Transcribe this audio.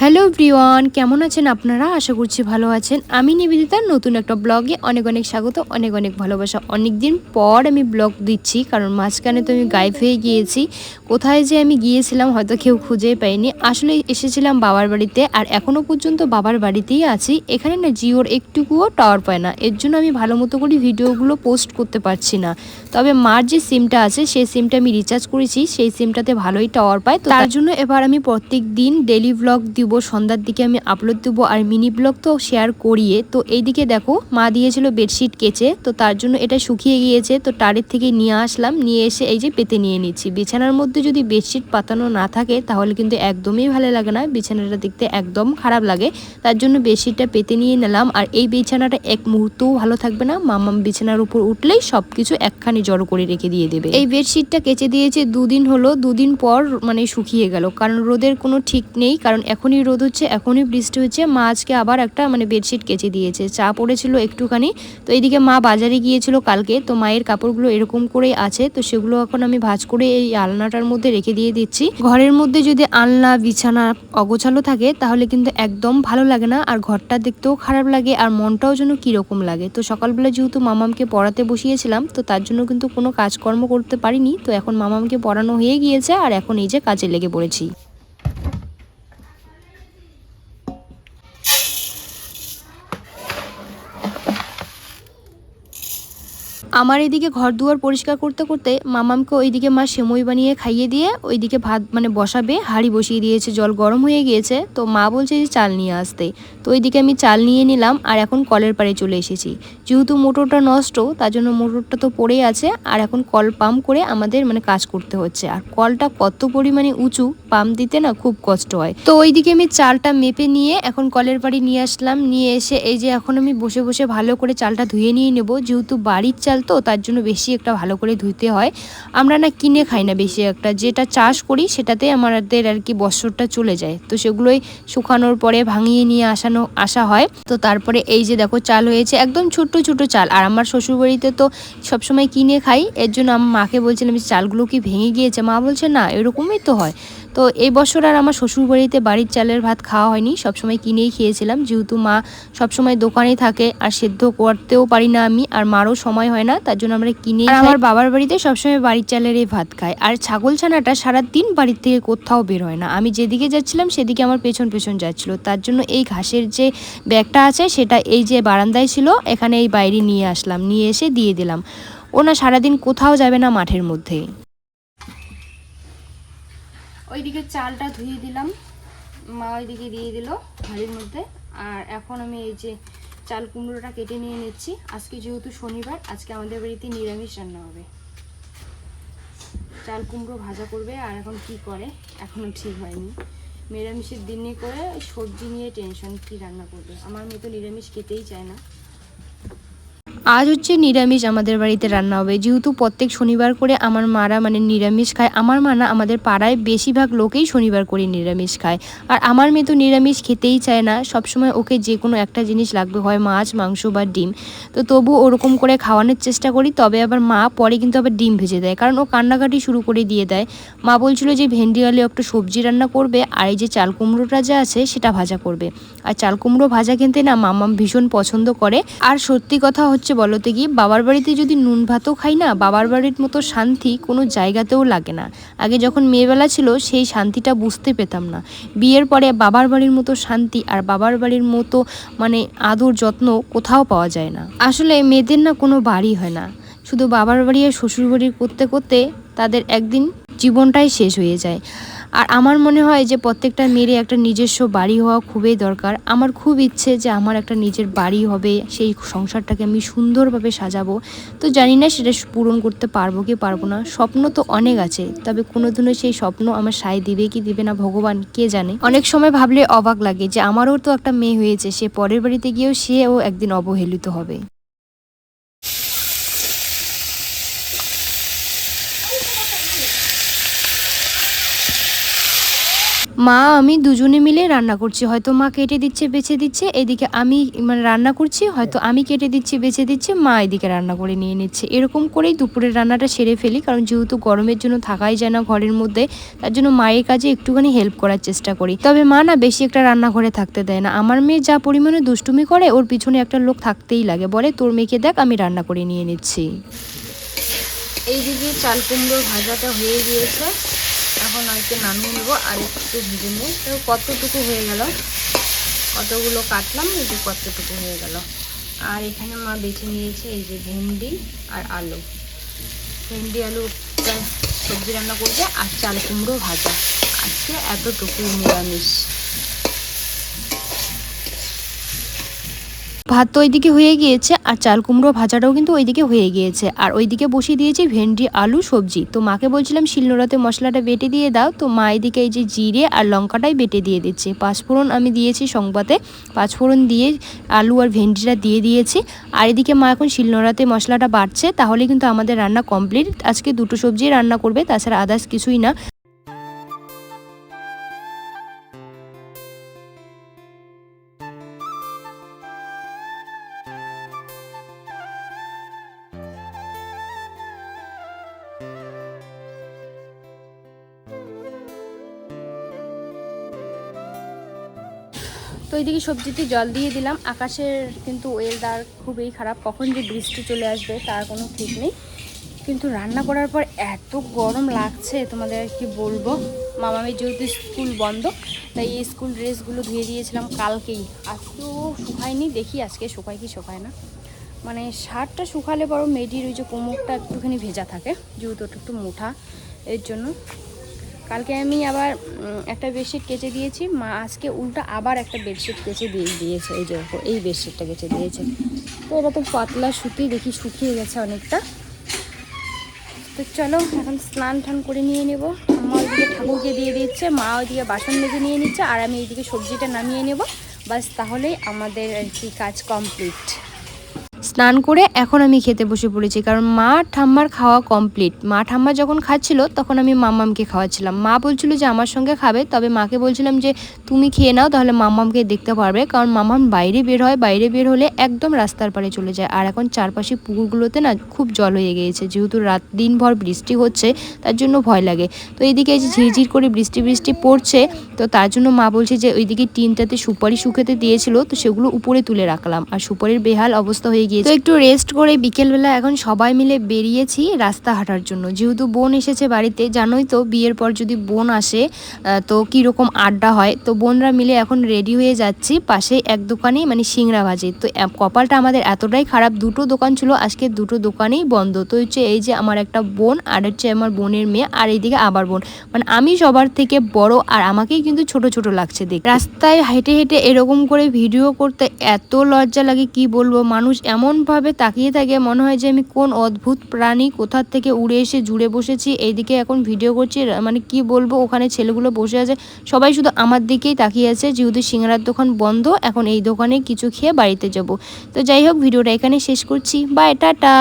Hello everyone, কেমন আছেন আপনারা? আশা করছি ভালো আছেন। আমি নিবেদিতার নতুন একটা ব্লগে অনেক অনেক স্বাগত, অনেক অনেক ভালোবাসা। অনেক দিন পর আমি ব্লগ দিচ্ছি, কারণ মাঝখানে তো আমি গায়েব হয়ে গিয়েছি। কোথায় যে আমি গিয়েছিলাম হয়তো কেউ খুঁজেই পাইনি। আসলে এসেছিলাম বাবার বাড়িতে, আর এখনও পর্যন্ত বাবার বাড়িতেই আছি। এখানে না জিওর একটুকুও টাওয়ার পায় না, এর জন্য আমি ভালো মতো করে ভিডিওগুলো পোস্ট করতে পারছি না। তবে মার যে সিমটা আছে সেই সিমটা আমি রিচার্জ করেছি, সেই সিমটাতে ভালোই টাওয়ার পায়। তো তার জন্য এবার আমি প্রত্যেক দিন ডেলি ব্লগ দিব, সন্ধ্যার দিকে আমি আপলোড দেবো, আর মিনি ব্লগ তো শেয়ার করিয়ে। তো এইদিকে দেখো মা দিয়েছিল বেডশিট কেচে, তো তার জন্য এটা শুকিয়ে গিয়েছে, তো টাড়ির থেকে নিয়ে আসলাম, নিয়ে এসে এই যে পেতে নিয়ে নিচ্ছি। বিছানার মধ্যে যদি বেডশিট পাতানো না থাকে তাহলে কিন্তু একদমই ভালো লাগে না, বিছানাটা দেখতে একদম খারাপ লাগে। তার জন্য বেডশিটটা পেতে নিয়ে নিলাম। আর এই বিছানাটা এক মুহূর্তও ভালো থাকবে না, মামাম বিছানার উপর উঠলেই সব কিছু একখানি জড়ো করে রেখে দিয়ে দেবে। এই বেডশিটটা কেচে দিয়েছে দুদিন হলো, দুদিন পর মানে শুকিয়ে গেল, কারণ রোদের কোনো ঠিক নেই। কারণ এখনই রোদ হচ্ছে, এখনই বৃষ্টি হচ্ছে। মা আজকে আবার একটা মানে বেডশিট কেচে দিয়েছে, চা পড়েছিল একটুখানি। তো এইদিকে মা বাজারে গিয়েছিল কালকে, তো মায়ের কাপড়গুলো এরকম করেই আছে, তো সেগুলো এখন আমি ভাঁজ করে এই আলনাটার মধ্যে রেখে দিয়ে দিচ্ছি। ঘরের মধ্যে যদি আলনা বিছানা অগোছালো থাকে তাহলে কিন্তু একদম ভালো লাগে না, আর ঘরটা দেখতেও খারাপ লাগে, আর মনটাও যেন কীরকম লাগে। তো সকালবেলা যেহেতু মামামকে পড়াতে বসিয়েছিলাম, তো তার জন্য কিন্তু কোনো কাজকর্ম করতে পারিনি। তো এখন মামামকে পড়ানো হয়ে গিয়েছে, আর এখন এই যে কাজে লেগে পড়েছি। আমার এদিকে ঘর দুয়ার পরিষ্কার করতে করতে মামামকে ওইদিকে মা সেমই বানিয়ে খাইয়ে দিয়ে ওইদিকে ভাত মানে বসাবে, হাঁড়ি বসিয়ে দিয়েছে, জল গরম হয়ে গিয়েছে। তো মা বলছে যে চাল নিয়ে আসতে, তো ওইদিকে আমি চাল নিয়ে নিলাম। আর এখন কলের পাড়ে চলে এসেছি, যেহেতু মোটরটা নষ্ট তার জন্য মোটরটা তো পড়েই আছে, আর এখন কল পাম্প করে আমাদের মানে কাজ করতে হচ্ছে। আর কলটা কত পরিমাণে উঁচু, পাম্প দিতে না খুব কষ্ট হয়। তো ওইদিকে আমি চালটা মেপে নিয়ে এখন কলের পাড়ে নিয়ে আসলাম, নিয়ে এসে এই যে এখন আমি বসে বসে ভালো করে চালটা ধুয়ে নিয়ে নেব। যেহেতু বাড়ির চাল তো তার জন্য বেশি একটা ভালো করে ধুইতে হয়। আমরা না কিনে খাই না বেশি একটা, যেটা চাষ করি সেটাতে আমাদের আর কি বছরটা চলে যায়। তো সেগুলোই শুকানোর পরে ভাঙিয়ে নিয়ে আসা হয়। তো তারপরে এই যে দেখো চাল হয়েছে, একদম ছোট ছোট চাল। আর আমার শ্বশুরবাড়িতে তো সবসময় কিনে খাই, এর জন্য আমার মাকে বলছিলাম যে চালগুলো কি ভেঙে গিয়েছে, মা বলছে না এরকমই তো হয়। তো এই বছর আর আমার শ্বশুরবাড়িতে বাড়ির চালের ভাত খাওয়া হয়নি, সবসময় কিনেই খেয়েছিলাম। যেহেতু মা সবসময় দোকানে থাকে আর সেদ্ধ করতেও পারি না আমি, আর মারও সময় হয় না, তার জন্য আমরা কিনেই খাই। আমার বাবার বাড়িতে সবসময় বাড়ির চালের এই ভাত খায়। আর ছাগল ছানাটা সারাদিন বাড়ির থেকে কোথাও বের হয় না, আমি যেদিকে যাচ্ছিলাম সেদিকে আমার পেছন পেছন যাচ্ছিল। তার জন্য এই ঘাসের যে ব্যাগটা আছে সেটা এই যে বারান্দায় ছিল, এখানে এই বাইরে নিয়ে আসলাম, নিয়ে এসে দিয়ে দিলাম। ও না সারাদিন কোথাও যাবে না মাঠের মধ্যে। ওইদিকে চালটা ধুয়ে দিলাম, মা ওইদিকে দিয়ে দিল হাঁড়ির মধ্যে। আর এখন আমি এই যে চাল কুমড়োটা কেটে নিয়ে নিচ্ছি। আজকে যেহেতু শনিবার, আজকে আমাদের বাড়িতে নিরামিষ রান্না হবে, চাল কুমড়ো ভাজা করবে। আর এখন কি করে এখনো ঠিক হয়নি, নিরামিষের দিনে করে সবজি নিয়ে টেনশন, কি রান্না করবে। আমার মেয়ে তো নিরামিষ খেতেই চায় না। আজ হচ্ছে নিরামিষ আমাদের বাড়িতে রান্না হবে, যেহেতু প্রত্যেক শনিবার করে আমার মারা মানে নিরামিষ খায়। আমার মা না, আমাদের পাড়ায় বেশিরভাগ লোকেই শনিবার করে নিরামিষ খায়। আর আমার মেয়ে তো নিরামিষ খেতেই চায় না, সবসময় ওকে যে কোনো একটা জিনিস লাগবে, হয় মাছ মাংস বা ডিম। তো তবু ওরকম করে খাওয়ানোর চেষ্টা করি, তবে আবার মা পরে কিন্তু আবার ডিম ভেজে দেয়, কারণ ও কান্নাকাটি শুরু করে দিয়ে দেয়। মা বলছিল যে ভেন্ডি আলু একটা সবজি রান্না করবে, আর এই যে চাল কুমড়োটা যা আছে সেটা ভাজা করবে। আর চাল কুমড়ো ভাজা খেতে না মাম্মাম ভীষণ পছন্দ করে। আর সত্যি কথা হচ্ছে বলতে কি, বাবার বাড়িতে যদি নুন ভাতও খাই না, বাবার বাড়ির মতো শান্তি কোনো জায়গাতেও লাগে না। আগে যখন মেয়েবেলা ছিল সেই শান্তিটা বুঝতে পেতাম না, বিয়ের পরে বাবার বাড়ির মতো শান্তি আর বাবার বাড়ির মতো মানে আদর যত্ন কোথাও পাওয়া যায় না। আসলে মেয়েদের না কোনো বাড়ি হয় না, শুধু বাবার বাড়ি আর শ্বশুর বাড়ি করতে করতে তাদের একদিন জীবনটাই শেষ হয়ে যায়। আর আমার মনে হয় যে প্রত্যেকটা মেয়েরই একটা নিজস্ব বাড়ি হওয়া খুবই দরকার। আমার খুব ইচ্ছে যে আমার একটা নিজের বাড়ি হবে, সেই সংসারটাকে আমি সুন্দরভাবে সাজাবো। তো জানি না সেটা পূরণ করতে পারবো কি পারবো না, স্বপ্ন তো অনেক আছে, তবে কোনোদিনও সেই স্বপ্ন আমার সায় দিবে কি দিবে না ভগবান কে জানে। অনেক সময় ভাবলে অবাক লাগে যে আমারও তো একটা মেয়ে হয়েছে, সে পরের বাড়িতে গিয়েও সেও একদিন অবহেলিত হবে। মা আমি দুজনে মিলে রান্না করছি, হয়তো মা কেটে দিচ্ছে বেছে দিচ্ছে, এদিকে আমি মানে রান্না করছি, হয়তো আমি কেটে দিচ্ছি বেছে দিচ্ছে, মা এদিকে রান্না করে নিয়ে নিচ্ছে। এরকম করেই দুপুরের রান্নাটা সেরে ফেলি, কারণ যেহেতু গরমের জন্য থাকাই যায় না ঘরের মধ্যে, তার জন্য মায়ের কাজে একটুখানি হেল্প করার চেষ্টা করি। তবে মা না বেশি একটা রান্নাঘরে থাকতে দেয় না। আমার মেয়ে যা পরিমাণে দুষ্টুমি করে, ওর পিছনে একটা লোক থাকতেই লাগে, বলে তোর মেয়েকে দেখ আমি রান্না করে নিয়ে নিচ্ছি। এইদিকে চাল কুমড়োর ভাজাটা হয়ে গিয়েছে, এখন আজকে নামিয়ে নেবো আর একটু ভেজে নিই। তো কতটুকু হয়ে গেল, কতগুলো কাটলাম, এই যে কতটুকু হয়ে গেল। আর এখানে মা বেছে নিয়েছে এই যে ভেন্ডি আর আলু, ভেন্ডি আলু সবজি রান্না করবে আর চাল কুমড়ো ভাজা। আজকে এতটুকুই নিরামিষ। ভাত তো ওইদিকে হয়ে গিয়েছে আর চাল কুমড়ো ভাজাটাও কিন্তু ওইদিকে হয়ে গিয়েছে, আর ওইদিকে বসিয়ে দিয়েছি ভেন্ডি আলু সবজি। তো মাকে বলছিলাম শিলনোড়াতে মশলাটা বেটে দিয়ে দাও, তো মা এদিকে এই যে জিরে আর লঙ্কাটাই বেটে দিয়ে দিচ্ছে। পাঁচফোড়ন আমি দিয়েছি সংবাদে, পাঁচফোড়ন দিয়ে আলু আর ভেন্ডিটা দিয়ে দিয়েছি। আর এদিকে মা এখন শিলনোড়াতে মশলাটা বাটছে, তাহলে কিন্তু আমাদের রান্না কমপ্লিট। আজকে দুটো সবজি রান্না করবে, তাছাড়া আদার্স কিছুই না। তো এইদিকে সবজিতে জল দিয়ে দিলাম। আকাশের কিন্তু ওয়েদার খুবই খারাপ, কখন যে বৃষ্টি চলে আসবে তার কোনো ঠিক নেই। কিন্তু রান্না করার পর এত গরম লাগছে তোমাদের আর কি বলবো। মামামের যেহেতু স্কুল বন্ধ, তাই এই স্কুল ড্রেসগুলো ধুয়ে দিয়েছিলাম কালকেই, আজকেও শুকায়নি, দেখি আজকে শুকায় কি শুকায় না। মানে শার্টটা শুকালে বড় মেয়েটির ওই যে কোমরটা একটুখানি ভেজা থাকে, যেহেতু একটু মোটা, এর জন্য। কালকে আমি আবার একটা বেডশিট কেচে দিয়েছি, মা আজকে উল্টা আবার একটা বেডশিট কেচে দিয়েছে। এই যে এই বেডশিটটা কেচে দিয়েছে। তো এটা তো পাতলা সুতি, দেখি শুকিয়ে গেছে অনেকটা। তো চলো এখন স্নান টান করে নিয়ে নেব। মা ওইদিকে ঠাকুরকে দিয়ে দিচ্ছে, মা ওইদিকে বাসন মেজে নিয়ে নিচ্ছে, আর আমি এইদিকে সবজিটা নামিয়ে নেব। বাস তাহলেই আমাদের আর কি কাজ কমপ্লিট। স্নান করে এখন আমি খেতে বসে পড়েছি, কারণ মা ঠাম্মার খাওয়া কমপ্লিট। মা ঠাম্মা যখন খাচ্ছিল তখন আমি মাম্মামকে খাওয়াচ্ছিলাম। মা বলছিল যে আমার সঙ্গে খাবে, তবে মাকে বলছিলাম যে তুমি খেয়ে নাও, তাহলে মাম্মামকে দেখতে পারবে, কারণ মাম্মাম বাইরে বের হয়, বাইরে বের হলে একদম রাস্তার পাড়ে চলে যায়। আর এখন চারপাশে পুকুরগুলোতে না খুব জল হয়ে গিয়েছে, যেহেতু রাত দিনভর বৃষ্টি হচ্ছে, তার জন্য ভয় লাগে। তো এইদিকে এই যে ঝিরঝির করে বৃষ্টি বৃষ্টি পড়ছে, তো তার জন্য মা বলছে যে ওইদিকে টিনটাতে সুপারি শুকাতে দিয়েছিল, তো সেগুলো উপরে তুলে রাখলাম। আর সুপারির বেহাল অবস্থা হয়ে গিয়েছে। তো একটু রেস্ট করে বিকেলবেলা এখন সবাই মিলে বেরিয়েছি রাস্তা হাঁটার জন্য, যেহেতু বোন এসেছে বাড়িতে। জানোই তো বিয়ের পর যদি বোন আসে তো কীরকম আড্ডা হয়। তো বোনরা মিলে এখন রেডি হয়ে যাচ্ছি, পাশে এক দোকানে মানে সিংড়া ভাজি। তো কপালটা আমাদের এতটাই খারাপ, দুটো দোকান ছিল, আজকে দুটো দোকানেই বন্ধ। তো হচ্ছে এই যে আমার একটা বোন, আর হচ্ছে আমার বোনের মেয়ে, আর এইদিকে আবার বোন, মানে আমি সবার থেকে বড়, আর আমাকেই কিন্তু ছোট ছোট লাগছে দেখ। রাস্তায় হেঁটে হেঁটে এরকম করে ভিডিও করতে এত লজ্জা লাগে কি বলবো। মানুষ এমনভাবে তাকিয়ে থাকে, মনে হয় যে আমি কোন অদ্ভুত প্রাণী কোথা থেকে উড়ে এসে জুড়ে বসেছি। এইদিকে এখন ভিডিও করছি, মানে কি বলবো, ওখানে ছেলেগুলো বসে আছে, সবাই শুধু আমার দিকেই তাকিয়ে আছে। যেহেতু সিঙ্গারার দোকান বন্ধ, এখন এই দোকানে কিছু খেয়ে বাড়িতে যাব। তো যাই হোক, ভিডিওটা এখানে শেষ করছি, বাই, টাটা।